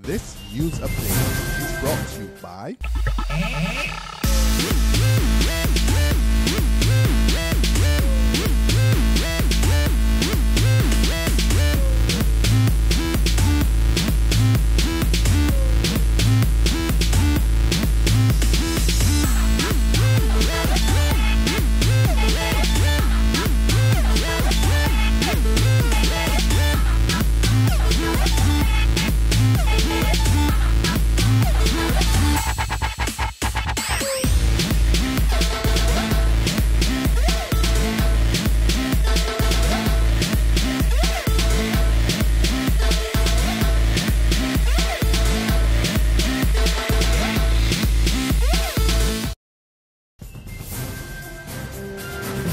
This News Update is brought to you by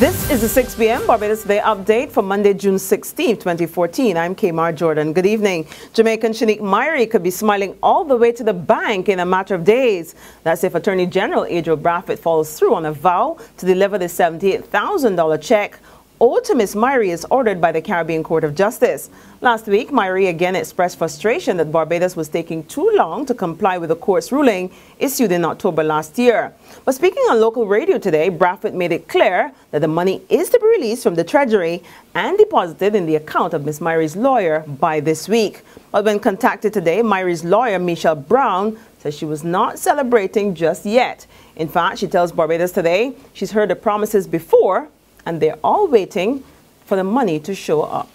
This is the 6 p.m. Barbados Today update for Monday, June 16, 2014. I'm Kmar Jordan. Good evening. Jamaican Shanique Myrie could be smiling all the way to the bank in a matter of days. That's if Attorney General Adriel Brathwaite follows through on a vow to deliver the $78,000 check owed to Ms. Myrie is ordered by the Caribbean Court of Justice. Last week, Myrie again expressed frustration that Barbados was taking too long to comply with the court's ruling issued in October last year. But speaking on local radio today, Brathwaite made it clear that the money is to be released from the Treasury and deposited in the account of Ms. Myrie's lawyer by this week. But when contacted today, Myrie's lawyer, Michelle Brown, says she was not celebrating just yet. In fact, she tells Barbados Today she's heard the promises before, and they're all waiting for the money to show up.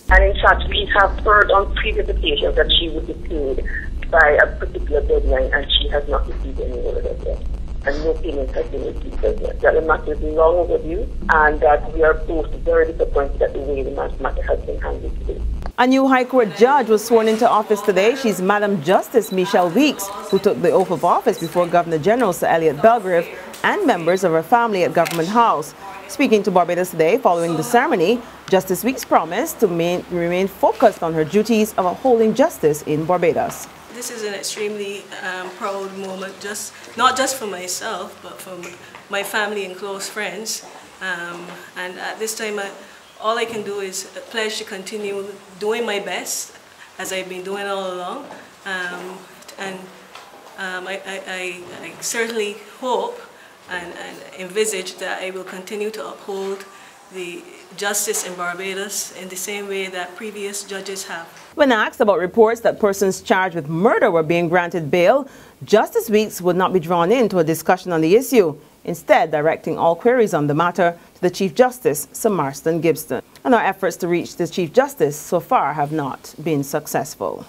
And in fact, we have heard on previous occasions that she would be paid by a particular deadline, and she has not received any word of yet. And no payment has been received as yet. That the matter is long overdue, and that we are both very disappointed at the way the matter has been handled today. A new High Court judge was sworn into office today. She's Madam Justice Michelle Weeks, who took the oath of office before Governor General Sir Elliot Belgrave and members of her family at Government House. Speaking to Barbados Today following the ceremony, Justice Weeks promised to remain focused on her duties of upholding justice in Barbados. This is an extremely proud moment, not just for myself, but for my family and close friends. And at this time, all I can do is pledge to continue doing my best, as I've been doing all along. I certainly hope and envisage that I will continue to uphold the justice in Barbados in the same way that previous judges have. When asked about reports that persons charged with murder were being granted bail, Justice Weeks would not be drawn into a discussion on the issue, instead directing all queries on the matter to the Chief Justice, Sir Marston Gibson. And our efforts to reach the Chief Justice so far have not been successful.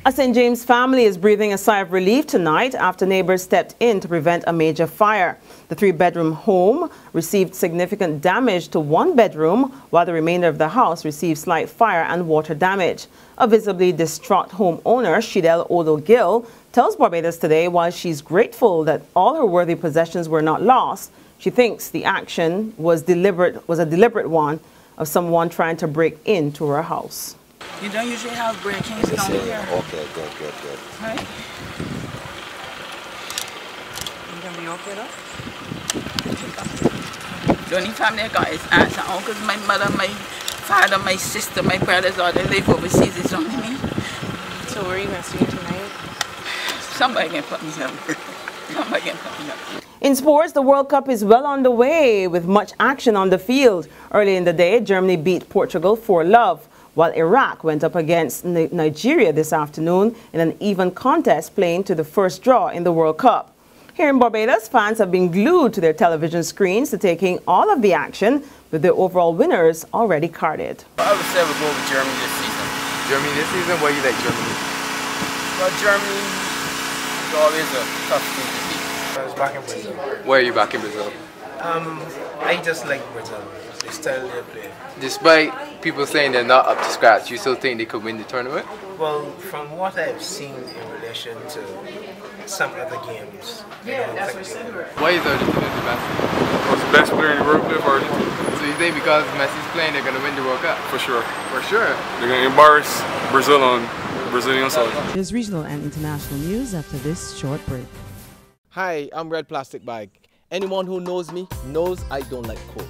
A St. James family is breathing a sigh of relief tonight after neighbors stepped in to prevent a major fire. The three-bedroom home received significant damage to one bedroom, while the remainder of the house received slight fire and water damage. A visibly distraught homeowner, Shidel Odo-Gill, tells Barbados Today while she's grateful that all her worthy possessions were not lost, she thinks the action was a deliberate one of someone trying to break into her house. You don't usually have break-ins down here. Okay, good. Right? You gonna be okay though? The only family I got is aunts and uncles. My mother, my father, my sister, my brothers, all they live overseas. It's only me. So where are you going to see tonight? Somebody can put me up. Somebody can put me up. In sports, the World Cup is well underway with much action on the field. Early in the day, Germany beat Portugal 4-0. While Iraq went up against Nigeria this afternoon in an even contest playing to the first draw in the World Cup. Here in Barbados, fans have been glued to their television screens to taking all of the action, with the overall winners already carded. I would say I would go with Germany this season. Germany this season? Why do you like Germany? Well, Germany is always a tough team to beat. I was back in Brazil. Why are you back in Brazil? I just like Brazil. The style they play. Despite people saying they're not up to scratch, you still think they could win the tournament? Well, from what I've seen in relation to some other games, I don't think they will. Why is Argentina the best? What's the best player in the world play for Argentina? So you think because Messi's playing, they're going to win the World Cup? For sure. For sure. They're going to embarrass Brazil on Brazilian soil. There's regional and international news after this short break. Hi, I'm Red Plastic Bag. Anyone who knows me knows I don't like cold.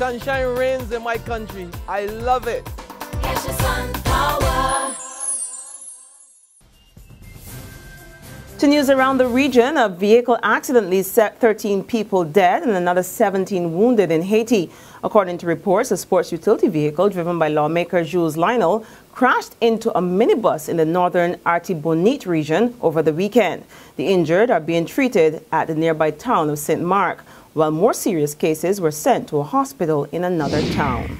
Sunshine reigns in my country. I love it. Catch the sun power. To news around the region, a vehicle accident leaves 13 people dead and another 17 wounded in Haiti. According to reports, a sports utility vehicle driven by lawmaker Jules Lionel crashed into a minibus in the northern Artibonite region over the weekend. The injured are being treated at the nearby town of St. Mark, while more serious cases were sent to a hospital in another town.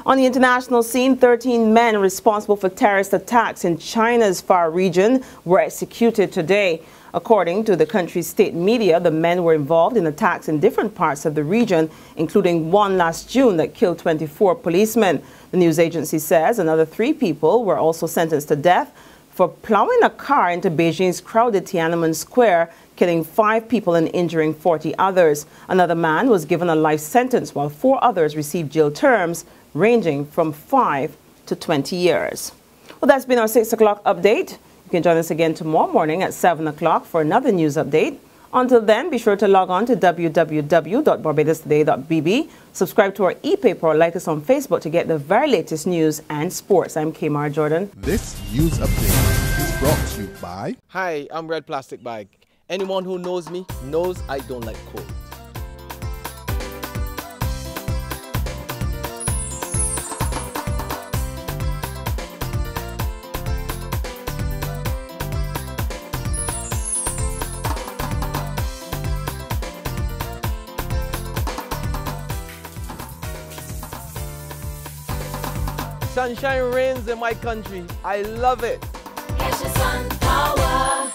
On the international scene, 13 men responsible for terrorist attacks in China's Far region were executed today. According to the country's state media, the men were involved in attacks in different parts of the region, including one last June that killed 24 policemen. The news agency says another 3 people were also sentenced to death for plowing a car into Beijing's crowded Tiananmen Square, killing 5 people and injuring 40 others. Another man was given a life sentence, while 4 others received jail terms ranging from 5 to 20 years. Well, that's been our 6 o'clock update. You can join us again tomorrow morning at 7 o'clock for another news update. Until then, be sure to log on to www.barbadostoday.bb, subscribe to our e-paper, or like us on Facebook to get the very latest news and sports. I'm Kamar Jordan. This news update is brought to you by... Hi, I'm Red Plastic Bag. Anyone who knows me knows I don't like cold. Sunshine reigns in my country. I love it. Catch the sun power.